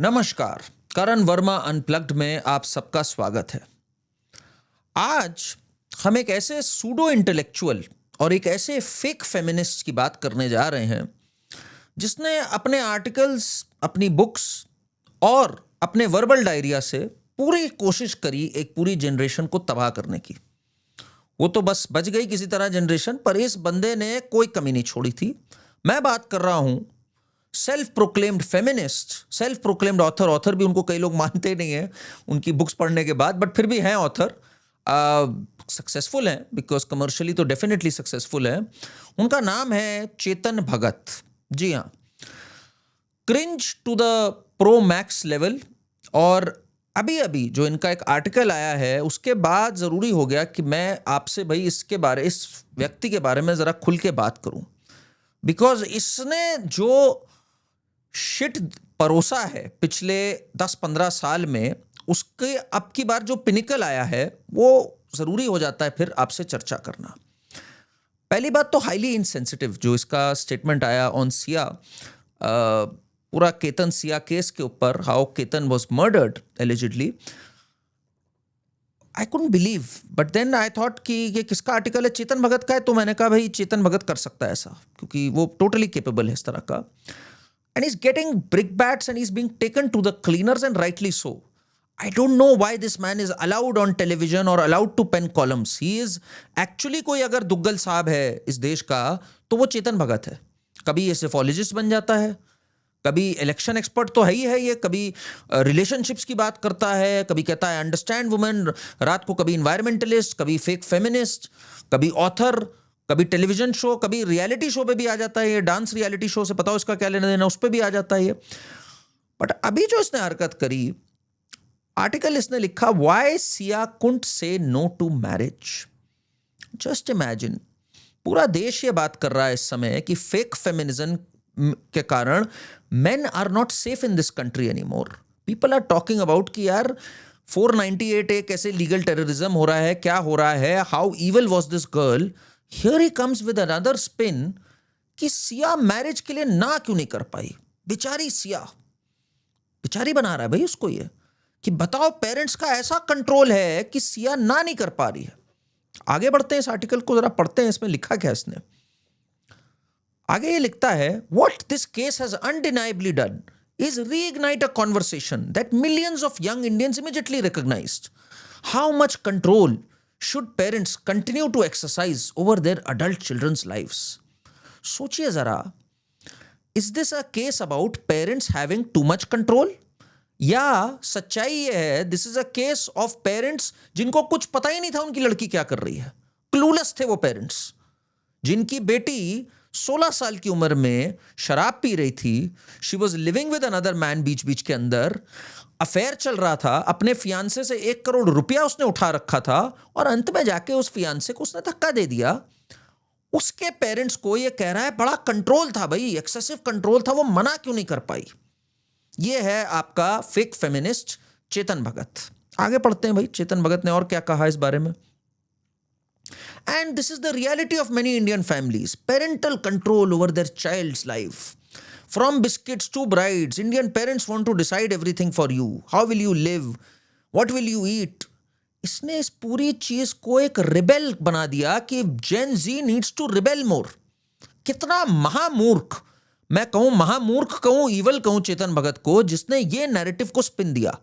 नमस्कार। करण वर्मा अनप्लग्ड में आप सबका स्वागत है। आज हम एक ऐसे सूडो इंटेलेक्चुअल और एक ऐसे फेक फेमिनिस्ट की बात करने जा रहे हैं जिसने अपने आर्टिकल्स, अपनी बुक्स और अपने वर्बल डायरिया से पूरी कोशिश करी एक पूरी जनरेशन को तबाह करने की। वो तो बस बच गई किसी तरह जनरेशन, पर इस बंदे ने कोई कमी नहीं छोड़ी थी। मैं बात कर रहा हूं self proclaimed feminist, self proclaimed author. Author भी उनको कई लोग मानते नहीं हैं उनकी बुक्स पढ़ने के बाद, बट फिर भी हैं ऑथर, सक्सेसफुल हैं, बिकॉज कमर्शियली तो डेफिनेटली सक्सेसफुल है। उनका नाम है चेतन भगत। जी हाँ, cringe to the pro max level. और अभी अभी जो इनका एक आर्टिकल आया है उसके बाद ज़रूरी हो गया कि मैं आपसे भाई इस व्यक्ति के बारे में ज़रा खुल के बात करूं, बिकॉज इसने जो शिट परोसा है पिछले 10-15 साल में, उसके अब की बार जो पिनिकल आया है वो ज़रूरी हो जाता है फिर आपसे चर्चा करना। पहली बात तो हाईली इनसेंसिटिव जो इसका स्टेटमेंट आया ऑन सिया, पूरा केतन सिया केस के ऊपर, how Ketan was murdered allegedly. I couldn't believe, but then I thought कि ये किसका आर्टिकल है, चेतन भगत का है। तो मैंने कहा भाई चेतन भगत कर सकता है ऐसा, क्योंकि वो टोटली केपेबल है इस तरह का। And he's getting brickbats and he's being taken to the cleaners, and rightly so. I don't know why this man is allowed on television or allowed to pen columns. He is actually, कोई अगर दुग्गल साहब है इस देश का तो वो चेतन भगत है। कभी ये सेफोलॉजिस्ट बन जाता है, कभी इलेक्शन एक्सपर्ट तो है ही है ये, कभी रिलेशनशिप्स की बात करता है, कभी कहता है अंडरस्टैंड वुमेन, रात को कभी इन्वायरमेंटलिस्ट, कभी फेक फेमिनिस्ट, कभी ऑथर, कभी टेलीविजन शो, कभी रियलिटी शो पे भी आ जाता है ये, डांस रियलिटी शो से पता हो इसका क्या लेना देना, उस पे भी आ जाता है ये। बट अभी जो इसने हरकत करी, आर्टिकल इसने लिखा why Siya can't say no to marriage. Just imagine, पूरा देश ये बात कर रहा है इस समय कि फेक फेमिनिज्म के कारण men are not safe in this country any more. People are talking about कि यार 498 एक ऐसे लीगल टेररिज्म हो रहा है, क्या हो रहा है, how evil was this girl. Here he comes with another spin कि सिया मैरिज के लिए ना क्यों नहीं कर पाई। बेचारी सिया, बेचारी बना रहा है भाई उसको ये कि बताओ पेरेंट्स का ऐसा कंट्रोल है कि सिया ना नहीं कर पा रही है। आगे बढ़ते हैं, इस आर्टिकल को जरा पढ़ते हैं, इसमें लिखा क्या इसने। आगे ये लिखता है, what this case has undeniably done is reignite a conversation that millions of young Indians immediately recognized. How much control should parents continue to exercise over their adult children's lives? सोचिए जरा, is this a case about parents having too much control? या सच्चाई ये है this is a case of parents जिनको कुछ पता ही नहीं था उनकी लड़की क्या कर रही है, क्लूलेस थे वो पेरेंट्स, जिनकी बेटी 16 साल की उम्र में शराब पी रही थी, she was living with another man, बीच बीच के अंदर अफेयर चल रहा था, अपने फियांसे से 1 करोड़ रुपया उसने उठा रखा था, और अंत में जाके उस फियांसे को उसने धक्का दे दिया। उसके पेरेंट्स को ये कह रहा है बड़ा कंट्रोल था भाई, एक्सेसिव कंट्रोल था, वो मना क्यों नहीं कर पाई। ये है आपका फेक फेमिनिस्ट चेतन भगत। आगे पढ़ते हैं भाई, चेतन भगत ने और क्या कहा इस बारे में। And this is the reality of many Indian families. Parental control over their child's life. From biscuits to brides, Indian parents want to decide everything for you. How will you live? What will you eat? इसने इस पूरी चीज को एक rebel बना दिया कि Gen Z needs to rebel more. कितना महामूर्ख, मैं कहूं महामूर्ख कहूं, इवल कहूं चेतन भगत को, जिसने ये नैरेटिव को स्पिन दिया,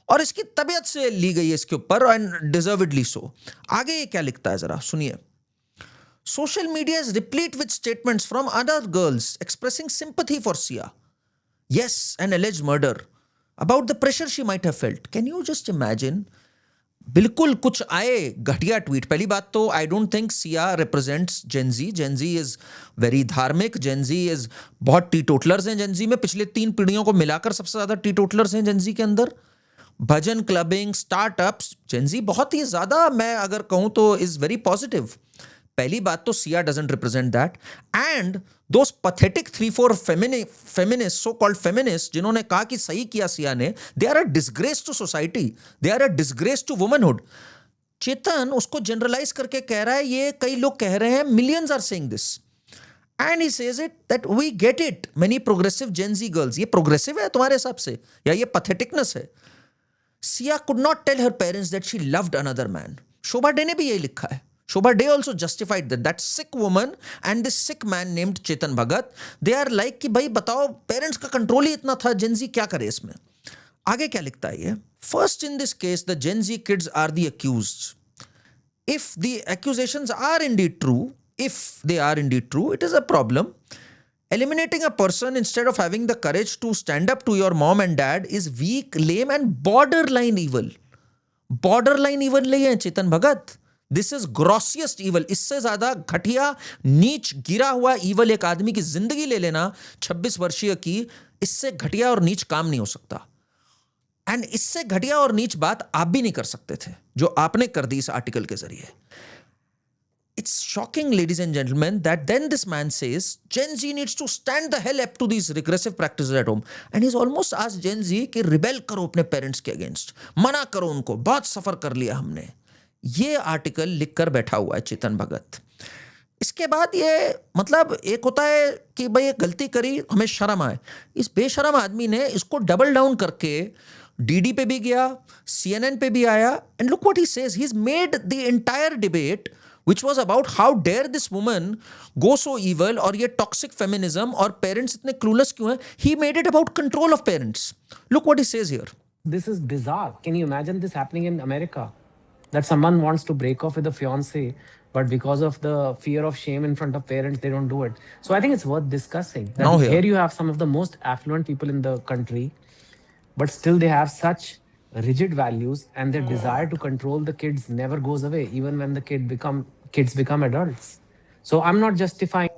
और इसकी तबीयत से ली गई है इसके ऊपर, एंड डिजर्वेडली सो। आगे ये क्या लिखता है जरा सुनिए। Social media is replete with statements from other girls expressing sympathy for Sia. Yes, an alleged murder. About the pressure she might have felt. Can you just imagine? बिल्कुल कुछ आए घटिया ट्वीट। पहली बात तो I don't think Siya represents Gen Z. Gen Z is very धार्मिक, Gen Z is बहुत T टोटलर्स हैं जेनजी में, पिछले 3 पीढ़ियों को मिलाकर सबसे ज्यादा टी टोटलर्स हैं जेनजी के अंदर। भजन क्लबिंग, स्टार्टअप्स, जेनजी बहुत ही ज्यादा, मैं अगर कहूं तो इज वेरी पॉजिटिव। पहली बात तो Siya doesn't represent that, and those pathetic 3-4 feminist, so called feminist, जिन्होंने कहा कि सही किया सिया ने, they are a disgrace to society, they are a disgrace to womanhood. Chetan उसको जनरलाइज करके कह रहा है, ये कई लोग कह रहे हैं, millions are saying this, And he says it that we get it. Many progressive Gen Z girls. ये progressive है तुम्हारे हिसाब से या ये patheticness है? Sia could not tell her parents that she loved another man. Shobha Day ने भी यही लिखा है. Shobha Day also justified that sick woman and this sick man named Chetan Bhagat, they are like कि भाई बताओ parents का control ही इतना था, Gen Z क्या करे इसमें? आगे क्या लिखता है ये? First in this case, the Gen Z kids are the accused. If the accusations are indeed true, it is a problem. Eliminating a person instead of having the courage to stand up to your mom and dad is weak, lame and borderline evil. Borderline evil नहीं है चेतन भगत. This is grossiest evil. इससे ज्यादा घटिया, नीच, गिरा हुआ evil एक आदमी की जिंदगी ले लेना 26 वर्षीय की, इससे घटिया और नीच काम नहीं हो सकता. एंड इससे घटिया और नीच बात आप भी नहीं कर सकते थे जो आपने कर दी इस आर्टिकल के जरिए. It's shocking, ladies and gentlemen, that then this man says Gen Z needs to stand the hell up to these regressive practices at home. And he's almost asked Gen Z कि rebel करो अपने parents के against. मना करो उनको, बहुत सफर कर लिया हमने. ये आर्टिकल लिखकर बैठा हुआ है चेतन भगत. इसके बाद ये मतलब एक होता है कि भाई ये गलती करी, हमें शर्म आए. इस बेशरम आदमी ने इसको डबल डाउन करके डीडी पे भी गया, CNN पे भी आया. And look what he says. He's made the entire debate which was about how dare this woman go so evil और ये toxic feminism और parents इतने clueless क्यों हैं. He made it about control of parents. Look what he says here. This is bizarre. Can you imagine this happening in America? That someone wants to break off with a fiance, but because of the fear of shame in front of parents, they don't do it. So I think it's worth discussing. That Now here you have some of the most affluent people in the country, but still they have such rigid values, and their desire to control the kids never goes away, even when the kids become adults. So I'm not justifying.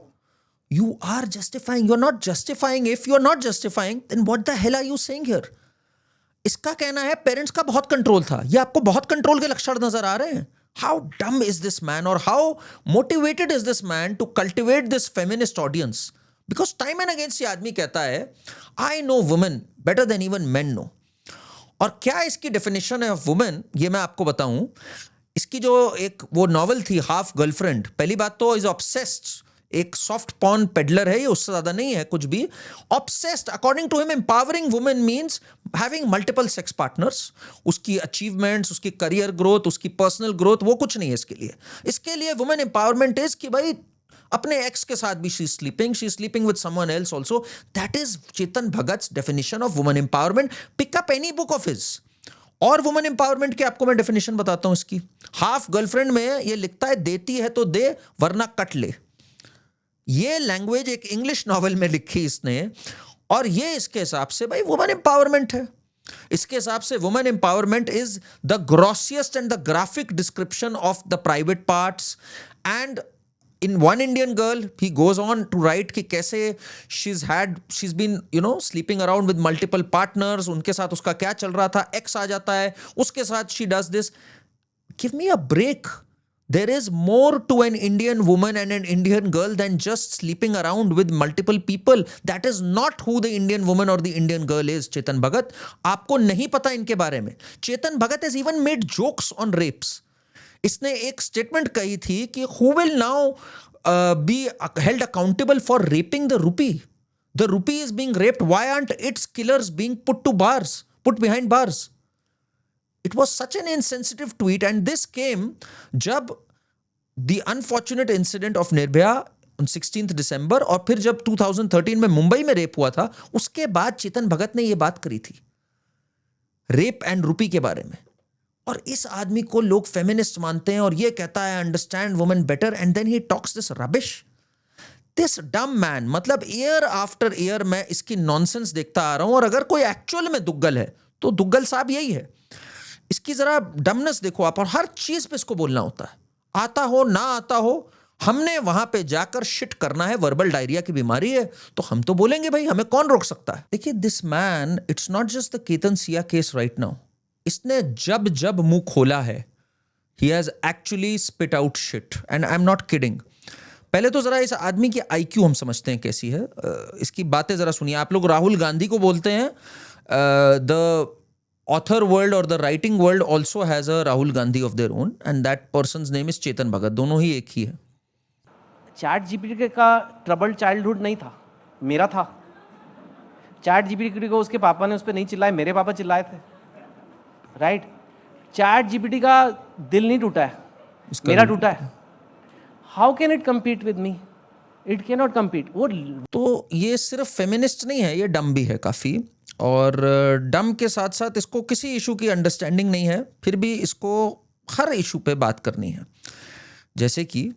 You are justifying. You're not justifying. If you're not justifying, then what the hell are you saying here? इसका कहना है parents का बहुत control था. ये आपको बहुत control के लक्षण नजर आ रहे हैं. How dumb is this man, or how motivated is this man to cultivate this feminist audience? Because time and again ये आदमी कहता है I know women better than even men know. और क्या इसकी डेफिनेशन है ऑफ वुमेन, ये मैं आपको बताऊं. इसकी जो एक वो नॉवल थी हाफ गर्लफ्रेंड, पहली बात तो इज ऑब्सेस्ड, एक सॉफ्ट पॉर्न पेडलर है ये, उससे ज्यादा नहीं है कुछ भी. Obsessed, according to him empowering women means having multiple sex partners. उसकी अचीवमेंट्स, उसकी करियर ग्रोथ, उसकी पर्सनल ग्रोथ, वो कुछ नहीं है इसके लिए. इसके लिए वुमेन एम्पावरमेंट इज कि भाई अपने एक्स के साथ भी she is sleeping with someone else also. That is Chetan Bhagat's definition of women empowerment. Pick up any book of his. और वुमेन एम्पावरमेंट की आपको मैं डेफिनेशन बताता हूं इसकी. हाफ गर्लफ्रेंड में ये लिखता है देती है तो दे वरना कट ले. ये लैंग्वेज एक इंग्लिश नॉवेल में लिखी इसने, और ये इसके हिसाब से भाई वुमेन एम्पावरमेंट है. इसके हिसाब से women empowerment is the grossest and the graphic description of the private parts. And in One Indian Girl, he goes on to write कि कैसे she's been sleeping around with multiple partners, उनके साथ उसका क्या चल रहा था, एक्स आ जाता है उसके साथ, she does this. Give me a break. There is more to an Indian woman and an Indian girl than just sleeping around with multiple people. That is not who the Indian woman or the Indian girl is, Chetan Bhagat. आपको नहीं पता इनके बारे में. Chetan Bhagat has even made jokes on rapes. इसने एक statement कही थी कि who will now be held accountable for raping the rupee? The rupee is being raped. Why aren't its killers being put behind bars? It was such an insensitive tweet, and this came जब the unfortunate incident of Nirbhaya on 16th December, और फिर जब 2013 में मुंबई में rape हुआ था, उसके बाद चेतन भगत ने ये बात करी थी रेप एंड रूपी के बारे में. और इस आदमी को लोग फेमिनिस्ट मानते हैं और ये कहता है understand women better, and then he talks this rubbish. This dumb man, मतलब ईयर आफ्टर ईयर मैं इसकी नॉनसेंस देखता आ रहा हूं. और अगर कोई एक्चुअल में दुग्गल है तो दुग्गल साहब यही है. इसकी जरा डमनेस देखो आप, और हर चीज पे इसको बोलना होता है, आता हो ना आता हो. हमने वहां पे जाकर शिट करना है, वर्बल डायरिया की बीमारी है, तो हम तो बोलेंगे भाई, हमें कौन रोक सकता है. देखिए this man, it's not just the Ketan Siya case right now. इसने जब जब मुंह खोला है, he has actually spit out shit, and I'm not kidding. पहले तो जरा इस आदमी की IQ हम समझते हैं कैसी है. इसकी बातें जरा सुनिए. आप लोग राहुल गांधी को बोलते हैं, the author world or the writing world also has a Rahul Gandhi of their own, and that person's name is Chetan Bhagat. दोनों ही एक ही है. चैट जीपीटी का ट्रबल्ड चाइल्डहुड नहीं था, मेरा था। चैट जीपीटी को उसके पापा ने उस पर नहीं चिल्लाए, मेरे पापा चिल्लाए थे, राइट? चैट जीपीटी का दिल नहीं टूटा है, मेरा टूटा है। How can it compete with me? It can not compete. वो तो ये सिर्फ फेमिनिस्ट नहीं है, ये डम भी है काफ़ी। और डम के साथ साथ इसको किसी इशू की अंडरस्टैंडिंग नहीं है, फिर भी इसको हर इशू पे बात करनी है। जैसे कि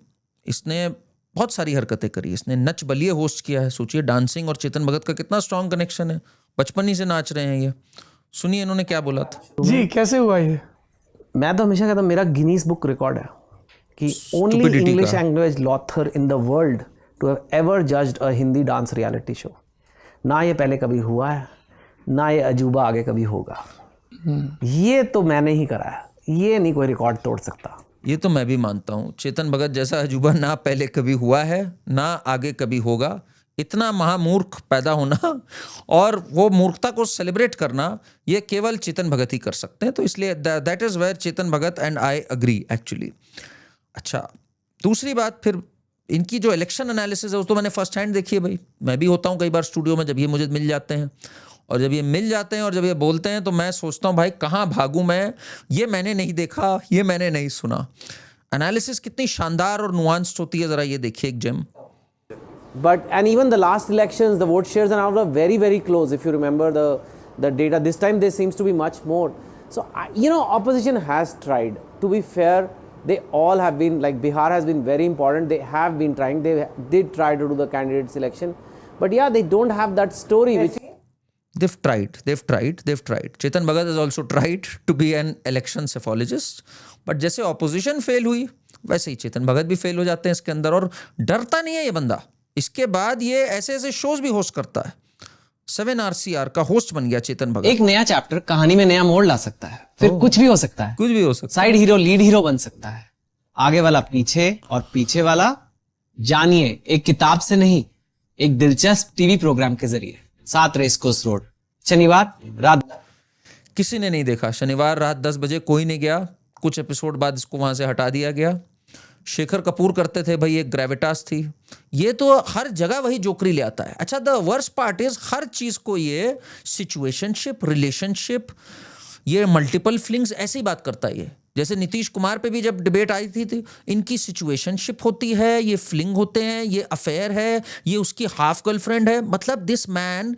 इसने बहुत सारी हरकतें करी, इसने नच बलिए होस्ट किया है। सोचिए, डांसिंग और चेतन भगत का कितना स्ट्रांग कनेक्शन है, बचपन ही से नाच रहे हैं ये। सुनिए इन्होंने क्या बोला था। जी कैसे हुआ ये? मैं तो हमेशा कहता हूँ मेरा गिनीज बुक रिकॉर्ड है कि ओनली Stupidity इंग्लिश का। Language loather in the world to have ever judged a Hindi dance reality show. ना ये पहले कभी हुआ है, ना ये अजूबा आगे कभी होगा। ये तो मैंने ही करा है, ये नहीं कोई रिकॉर्ड तोड़ सकता। ये तो मैं भी मानता हूँ, चेतन भगत जैसा अजूबा ना पहले कभी हुआ है, ना आगे कभी होगा। इतना महामूर्ख पैदा होना और वो मूर्खता को सेलिब्रेट करना, ये केवल चेतन भगत ही कर सकते हैं। तो इसलिए that is where Chetan Bhagat and I agree actually. अच्छा, दूसरी बात, फिर इनकी जो इलेक्शन एनालिसिस है, उस तो मैंने फर्स्ट हैंड देखी है भाई। मैं भी होता हूँ कई बार स्टूडियो में, जब ये मुझे मिल जाते हैं, और जब ये मिल जाते हैं और जब ये बोलते हैं, तो मैं सोचता हूँ भाई कहाँ भागूँ मैं, ये मैंने नहीं देखा, ये मैंने नहीं सुना। एनालिसिस कितनी शानदार और नुआंस्ड होती है, ज़रा ये देखिए एक GeM. But and even the last elections, the vote shares are now very very close. If you remember the data, this time there seems to be much more. So opposition has tried. To be fair, they all have been, like Bihar has been very important. They have been trying. They did try to do the candidate selection, but yeah, they don't have that story. Which They've tried. Chetan Bhagat has also tried to be an election cephalogist. But जैसे opposition fail हुई, वैसे ही चेतन भगत भी fail हो जाते हैं इसके अंदर। और डरता नहीं है ये बंदा। इसके बाद ये ऐसे ऐसे शोज भी होस्ट करता है। 7RCR का होस्ट बन गया चेतन भगत। एक नया चैप्टर कहानी में नया मोड़ ला सकता है, फिर कुछ भी हो सकता है। कुछ भी हो सकता है। साइड हीरो लीड हीरो बन सकता है, आगे वाला पीछे और पीछे वाला जानिए, एक किताब से नहीं, एक दिलचस्प टीवी प्रोग्राम के जरिए। 7 रेस कोर्स रोड, शनिवार रात। किसी ने नहीं देखा। शनिवार रात 10 बजे कोई नहीं गया। कुछ एपिसोड बाद इसको वहां से हटा दिया गया। शेखर कपूर करते थे भाई, एक ग्रेविटास थी। ये तो हर जगह वही जोकरी ले आता है। अच्छा, द वर्स्ट पार्ट इज हर चीज को ये सिचुएशनशिप, रिलेशनशिप, ये मल्टीपल फ्लिंग्स ऐसी बात करता है ये। जैसे नीतीश कुमार पे भी जब डिबेट आई थी इनकी सिचुएशनशिप होती है, ये फ्लिंग होते हैं, ये अफेयर है, ये उसकी हाफ गर्लफ्रेंड है। मतलब this man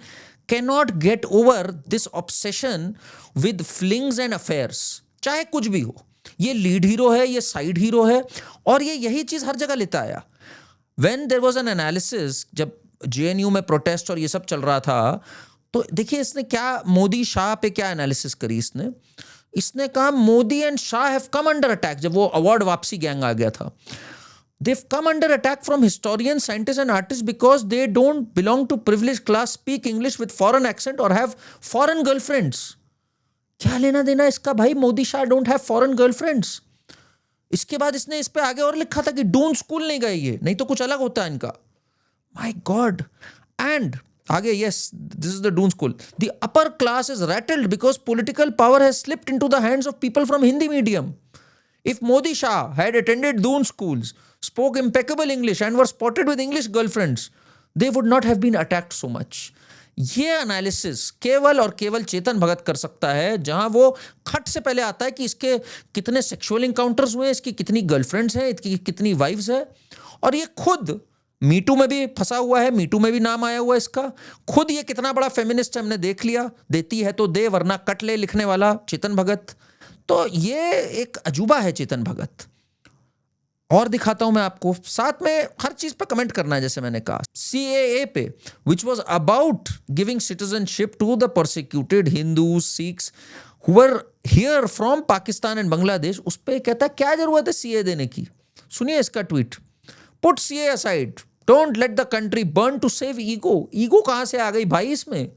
cannot get over this obsession with flings and affairs, चाहे कुछ भी हो। ये लीड हीरो है, ये साइड हीरो है, और ये यही चीज हर जगह लेता आया। When there was an analysis, जब जेएनयू में प्रोटेस्ट और ये सब चल रहा था, तो देखिए इसने क्या मोदी शाह पे क्या एनालिसिस करी। इसने कहा Modi and Shah have come under attack. जब वो अवार्ड वापसी गैंग आ गया था, they've come under attack from historians, scientists and artists because they don't belong to privileged class, speak English with foreign accent or have foreign girlfriends. क्या लेना देना इसका भाई, Modi Shah don't have foreign girlfriends. इसके बाद इसने इस पे आगे और लिखा था कि डून स्कूल नहीं गए ये, नहीं तो कुछ अलग होता है इनका। My God. एंड आगे, yes, this is the Doon school. The upper class is rattled because political power has slipped into the hands of people from Hindi medium. If Modi Shah had attended Doon schools, spoke impeccable English and were spotted with English girlfriends, they would not have been attacked so much. ये analysis केवल और केवल चेतन भगत कर सकता है, जहां वो खट से पहले आता है कि इसके कितने सेक्सुअल इनकाउंटर्स हुए, इसकी कितनी गर्लफ्रेंड्स हैं, इसकी कितनी वाइफ्स है। और ये खुद मीटू में भी फंसा हुआ है, मीटू में भी नाम आया हुआ है इसका। खुद ये कितना बड़ा फेमिनिस्ट हमने देख लिया, देती है तो दे वरना कट ले लिखने वाला चेतन भगत। तो ये एक अजूबा है चेतन भगत। और दिखाता हूं मैं आपको, साथ में हर चीज पे कमेंट करना है। जैसे मैंने कहा CAA पे, which was about giving citizenship to the persecuted Hindus, Sikhs who were here from Pakistan and Bangladesh, उस पर कहता है क्या जरूरत है CAA देने की। सुनिए इसका tweet, put CAA aside, don't let the country burn to save ego. Ego कहां से आ गई भाई इसमें?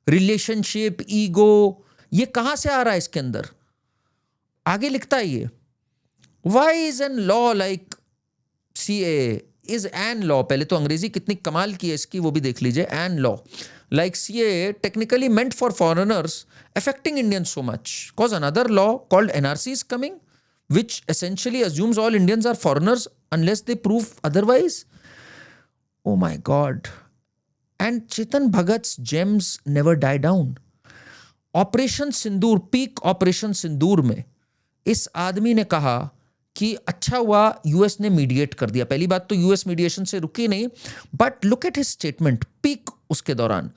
रिलेशनशिप, ईगो, ये कहां से आ रहा है इसके अंदर? आगे लिखता है ये, why is an law like CAA is an law. पहले तो अंग्रेजी कितनी कमाल की है इसकी, वो भी देख लीजिए। An law like CAA technically meant for foreigners affecting Indians so much, cause another law called NRC is coming, which essentially assumes all Indians are foreigners unless they prove otherwise. Oh my God. And Chetan Bhagat's gems never die down. Operation Sindoor, peak operation Sindoor में इस आदमी ने कहा कि अच्छा हुआ US ने mediate कर दिया. पहली बात तो यूएस मीडिएशन से रुकी नहीं, but look at his statement peak उसके दौरान.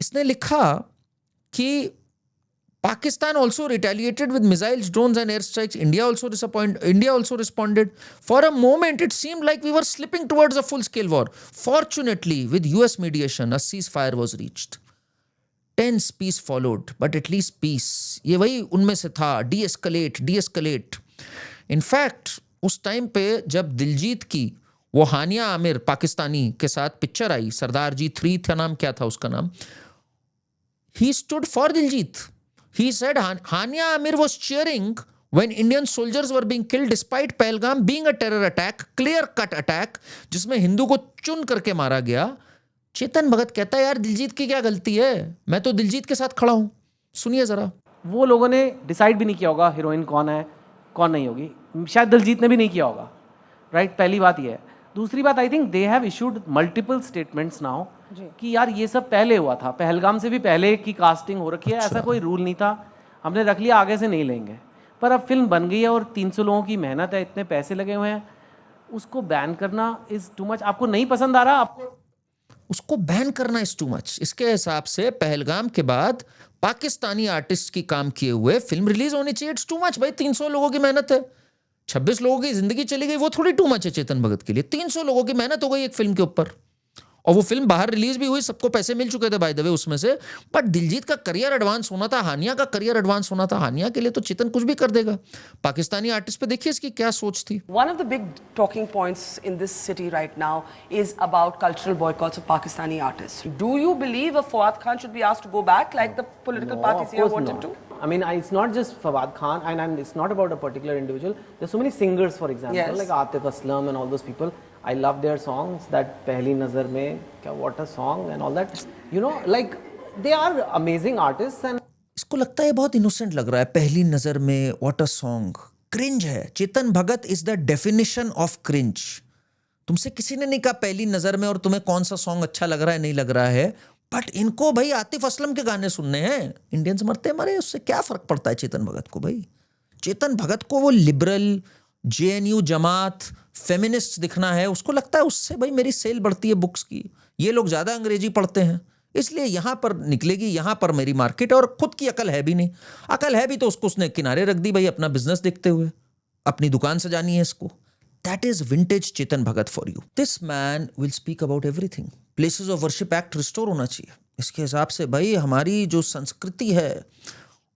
इसने लिखा कि Pakistan also retaliated with missiles, drones and airstrikes. India also responded. For a moment, it seemed like we were slipping towards a full-scale war. Fortunately, with US mediation, a ceasefire was reached. Tense peace followed, but at least peace. ये वही उनमें से था, de-escalate. In fact, उस time पे जब दिलजीत की वो हानिया आमिर पाकिस्तानी के साथ पिक्चर आई, सरदार जी 3 था नाम, क्या था उसका नाम, he stood for Diljit. He said Hania Amir was cheering when Indian soldiers were being killed despite Pahalgam being a terror attack, clear-cut attack, जिसमें हिंदू को चुन करके मारा गया. चेतन भगत कहता है यार दिलजीत की क्या गलती है, मैं तो दिलजीत के साथ खड़ा हूं. सुनिए जरा. वो लोगों ने डिसाइड भी नहीं किया होगा हीरोइन कौन है कौन नहीं होगी, शायद दिलजीत ने भी नहीं किया होगा, राइट. पहली बात ये है. दूसरी बात, I think they have issued multiple statements now कि यार ये सब पहले हुआ था, पहलगाम से भी पहले की कास्टिंग हो रखी है. ऐसा कोई रूल नहीं था, हमने रख लिया आगे से नहीं लेंगे. पर अब फिल्म बन गई है और 300 लोगों की मेहनत है, इतने पैसे लगे हुए हैं, उसको बैन करना इज टू मच. आपको नहीं पसंद आ रहा, आपको उसको बैन करना इज टू मच. इसके हिसाब से पहलगाम के बाद पाकिस्तानी आर्टिस्ट की काम किए हुए फिल्म रिलीज होनी चाहिए. इट्स टू मच भाई. 300 लोगों की मेहनत है, 26 लोगों की जिंदगी चली गई, वो थोड़ी टू मच है चेतन भगत के लिए. 300 लोगों की मेहनत हो गई एक फिल्म के ऊपर, और वो फिल्म बाहर रिलीज भी हुई, सबको पैसे मिल चुके थे बाय द वे उसमें से. बट दिलजीत का करियर एडवांस होना था, हानिया का करियर एडवांस होना था. हानिया के लिए तो चेतन कुछ भी कर देगा. पाकिस्तानी आर्टिस्ट पे देखिए इसकी क्या सोच थी. One of the big talking points in this city right now is about cultural boycotts of Pakistani artists. Do you believe Fawad Khan should be asked to go back like the political parties here want him to? I mean, it's not just Fawad Khan, and it's not about a particular individual. There's so many singers, for example, Yes. like Atif Aslam and all those people. I love their songs. That Pehli Nazar Mein, what a song, and all that. You know, like they are amazing artists. And इसको लगता है बहुत innocent लग रहा है. पहली नजर में व्हाट अ सॉन्ग. क्रिंज है. Chetan Bhagat is the definition of cringe. तुमसे किसी ने नहीं कहा पहली नजर में और तुम्हें कौन सा सॉन्ग अच्छा लग रहा है नहीं लग रहा है, बट इनको भाई आतिफ असलम के गाने सुनने हैं. इंडियंस मरते मरे, उससे क्या फर्क पड़ता है चेतन भगत को भाई. चेतन भगत को वो लिबरल, जेएनयू जमात, फेमिनिस्ट दिखना है. उसको लगता है उससे भाई मेरी सेल बढ़ती है बुक्स की. ये लोग ज़्यादा अंग्रेजी पढ़ते हैं, इसलिए यहाँ पर निकलेगी, यहाँ पर मेरी मार्केट है. और खुद की अकल है भी नहीं. अकल है भी तो उसको उसने किनारे रख दी भाई, अपना बिजनेस देखते हुए. अपनी दुकान सजानी है इसको. That is vintage Chetan Bhagat for you. This man will speak about everything. Places of worship act restore होना चाहिए इसके हिसाब से भाई. हमारी जो संस्कृति है,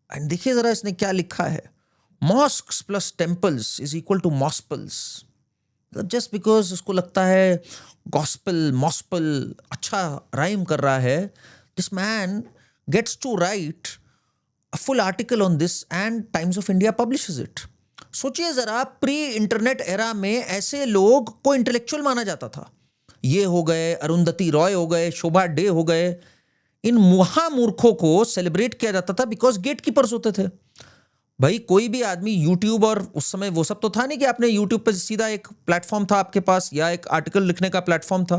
एंड देखिए जरा इसने क्या लिखा है. Mosques plus temples is equal to mospels. Just because उसको लगता है गॉस्पल मॉस्पल अच्छा राइम कर रहा है, this man gets to write a full article on this and Times of India publishes it. सोचिए जरा, प्री इंटरनेट एरा में ऐसे लोग को इंटेलेक्चुअल माना जाता था. ये हो गए अरुंधति रॉय, हो गए शोभा डे, हो गए. इन महामूर्खों को सेलिब्रेट किया जाता था बिकॉज गेट कीपर्स होते थे. भाई कोई भी आदमी यूट्यूब, और उस समय वो सब तो था नहीं कि आपने यूट्यूब पे सीधा एक प्लेटफॉर्म था आपके पास या एक आर्टिकल लिखने का प्लेटफॉर्म था.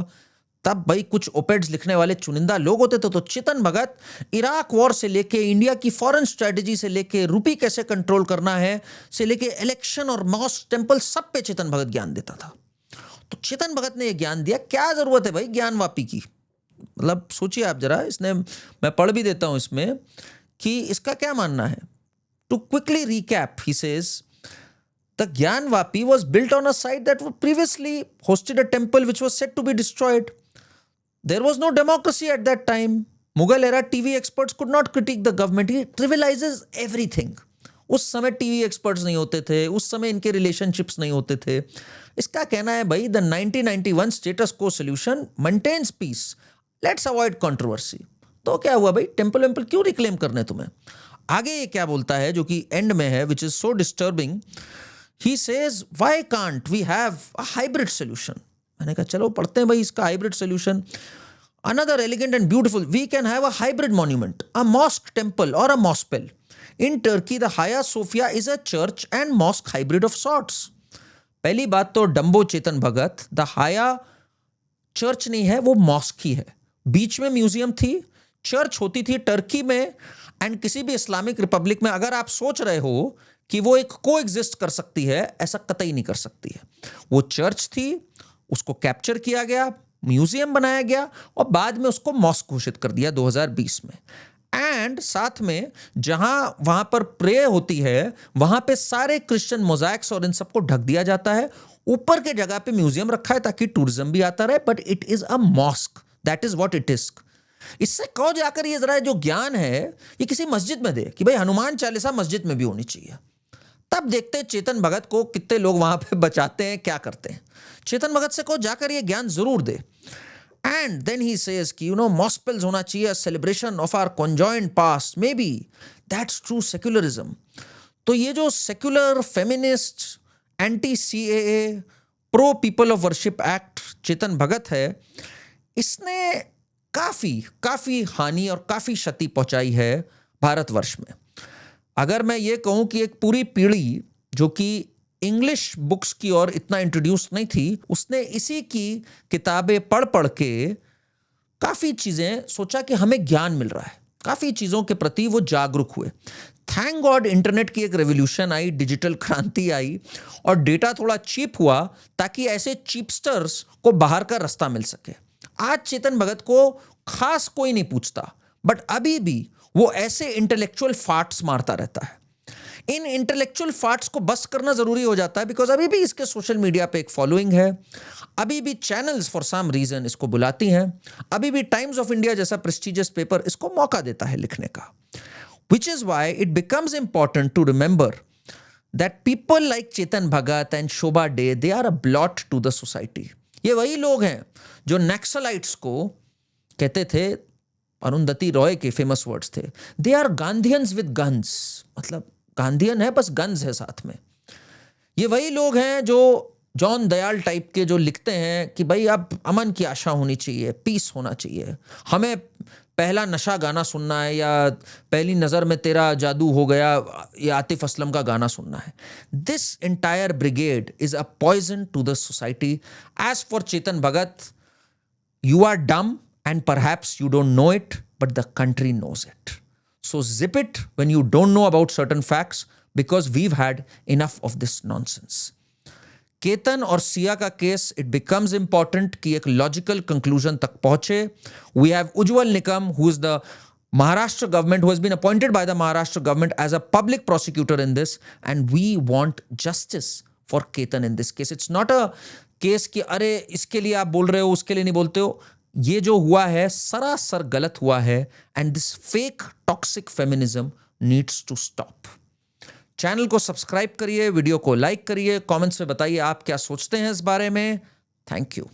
तब भाई कुछ ओपेड्स लिखने वाले चुनिंदा लोग होते थे. तो चेतन भगत इराक वॉर से लेके इंडिया की फॉरेन स्ट्रेटजी से लेके रुपी कैसे कंट्रोल करना है से लेके इलेक्शन और मॉस्क टेम्पल सब पे चेतन भगत ज्ञान देता था. तो चेतन भगत ने ये ज्ञान दिया. क्या जरूरत है भाई ज्ञानवापी की. मतलब सोचिए आप जरा. इसने, मैं पढ़ भी देता हूं इसमें कि इसका क्या मानना है. To quickly recap, he says, the Gyanvapi was built on a site that previously hosted a temple which was said to be destroyed. There was no democracy at that time. Mughal era TV experts could not critique the government. He trivializes everything. उस समय TV experts नहीं होते थे, उस समय इनके relationships नहीं होते थे. इसका कहना है भाई the 1991 status quo solution maintains peace, let's avoid controversy. तो क्या हुआ भाई, टेम्पल वेम्पल क्यों रिक्लेम करने तुम्हें. आगे ये क्या बोलता है जो कि एंड में है, which is so disturbing. He says why can't we have a hybrid solution. मैंने कहा चलो पढ़ते हैं भाई इसका hybrid solution. Another elegant and beautiful, we can have a hybrid monument, a mosque temple or a mospel. In Turkey, the Hagia Sophia is a church and mosque hybrid of sorts. पहली बात तो Dumbo Chetan Bhagat, the Hagia church नहीं है, वो mask ही है। बीच में museum थी, church होती थी टर्की में एंड किसी भी इस्लामिक रिपब्लिक में। अगर आप सोच रहे हो कि वो एक को एग्जिस्ट कर सकती है, ऐसा कतई नहीं कर सकती है। वो चर्च थी, उसको कैप्चर किया गया, म्यूजियम बनाया गया और बाद में उसको मॉस्क घोषित कर दिया 2020 में। एंड साथ में जहां वहां पर प्रे होती है, वहां पे सारे क्रिश्चियन मोज़ाइक्स और इन सबको ढक दिया जाता है। ऊपर के जगह पे म्यूजियम रखा है ताकि टूरिज्म भी आता रहे, but it is a mosque, that is what it is. इससे कहो जाकर ये जरा जो ज्ञान है ये किसी मस्जिद में दे कि भाई हनुमान चालीसा मस्जिद में भी होनी चाहिए। तब देखते हैं चेतन भगत को कितने लोग वहां पे बचाते हैं, क्या करते हैं। चेतन भगत से को जाकर ये ज्ञान जरूर दे। एंड देन ही सेज कि मॉस्पेल्स होना चाहिए, celebration of our conjoint past, may be that's true secularism. तो ये जो secular feminist anti CAA pro people of worship act Chetan Bhagat है, इसने काफी हानि और काफी क्षति पहुंचाई है भारतवर्ष में। अगर मैं ये कहूं कि एक पूरी पीढ़ी जो कि इंग्लिश बुक्स की ओर इतना इंट्रोड्यूस नहीं थी, उसने इसी की किताबें पढ़ पढ़ के काफ़ी चीज़ें सोचा कि हमें ज्ञान मिल रहा है, काफ़ी चीज़ों के प्रति वो जागरूक हुए। थैंक गॉड इंटरनेट की एक रेवोल्यूशन आई, डिजिटल क्रांति आई और डेटा थोड़ा चीप हुआ ताकि ऐसे चीपस्टर्स को बाहर का रास्ता मिल सके। आज चेतन भगत को खास कोई नहीं पूछता, बट अभी भी वो ऐसे इंटेलेक्चुअल फार्ट्स मारता रहता है। इन इंटेलेक्चुअल फार्ट्स को बस करना जरूरी हो जाता है बिकॉज अभी भी इसके सोशल मीडिया पे एक फॉलोइंग है, अभी भी चैनल्स फॉर सम रीजन इसको बुलाती हैं, अभी भी टाइम्स ऑफ इंडिया जैसा प्रेस्टिजियस पेपर इसको मौका देता है लिखने का। Which is why it becomes important to remember that people like Chetan Bhagat and Shobha De, they are a blot to the society. ये वही लोग हैं जो नक्सलाइट्स को कहते थे, अरुंधति रॉय के फेमस वर्ड्स थे, दे आर गांधीयंस विद गन्स, मतलब गांधीयन है बस गन्स है साथ में। ये वही लोग हैं जो जॉन दयाल टाइप के जो लिखते हैं कि भाई अब अमन की आशा होनी चाहिए, पीस होना चाहिए, हमें पहला नशा गाना सुनना है या पहली नज़र में तेरा जादू हो गया या आतिफ असलम का गाना सुनना है। This entire brigade is a poison to the society. As for Chetan Bhagat, you are dumb and perhaps you don't know it, but the country knows it. So zip it when you don't know about certain facts because we've had enough of this nonsense. Ketan और सिया का case, it becomes important कि एक logical conclusion तक पहुंचे. We have Ujjwal Nikam, who is the Maharashtra government, who has been appointed by the Maharashtra government as a public prosecutor in this, and we want justice for Ketan in this case. It's not a case कि अरे इसके लिए आप बोल रहे हो उसके लिए नहीं बोलते हो। ये जो हुआ है सरासर गलत हुआ है and this fake toxic feminism needs to stop. Channel को सब्सक्राइब करिए, वीडियो को लाइक करिए, कमेंट्स में बताइए आप क्या सोचते हैं इस बारे में। Thank you.